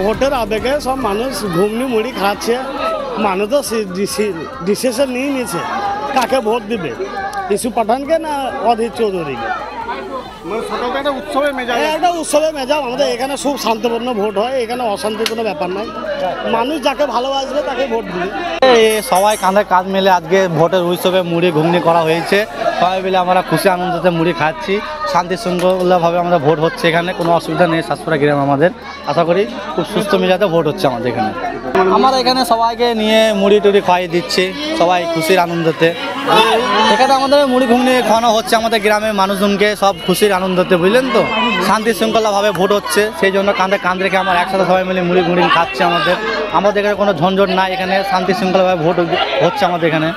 ভোটের আবেগে সব মানুষ ঘুমনি মুড়ি খাচ্ছে। মানুষ তো ডিসিশন নিয়ে নিয়েছে কাকে ভোট দিবে, ইস্যু পাঠানকে না অধীর চৌধুরীকে। একটা উৎসবের মেজাজ, একটা উৎসবের মেজাজ। আমাদের এখানে খুব শান্তপূর্ণ ভোট হয়, এখানে অশান্তির কোনো ব্যাপার নাই। মানুষ যাকে ভালোবাসবে তাকে ভোট দিবে। সবাই কাঁধে কাঁধ মিলে আজকে ভোটের উৎসবে মুড়ি ঘুগনি করা হয়েছে। সবাই মিলে আমরা খুশি আনন্দতে মুড়ি খাচ্ছি। শান্তি শৃঙ্খলাভাবে আমরা ভোট হচ্ছে, এখানে কোনো অসুবিধা নেই। সাতপুরা গ্রাম আমাদের, আশা করি খুব সুস্থ মেজাজে ভোট হচ্ছে আমাদের এখানে। আমরা এখানে সবাইকে নিয়ে মুড়ি টুড়ি খাইয়ে দিচ্ছি, সবাই খুশির আনন্দতে। এখানে আমাদের মুড়ি ঘুগনি খাওয়ানো হচ্ছে আমাদের গ্রামের মানুষজনকে, সব খুশির আনন্দতে, বুঝলেন তো। শান্তি শৃঙ্খলাভাবে ভোট হচ্ছে, সেই জন্য কাঁধে কাঁধ রেখে আমরা একসাথে সবাই মিলে মুড়ি ঘুগনি খাচ্ছি। আমাদের এখানে কোনো ঝঞ্ঝট নাই, এখানে শান্তি শৃঙ্খলাভাবে ভোট হচ্ছে আমাদের এখানে।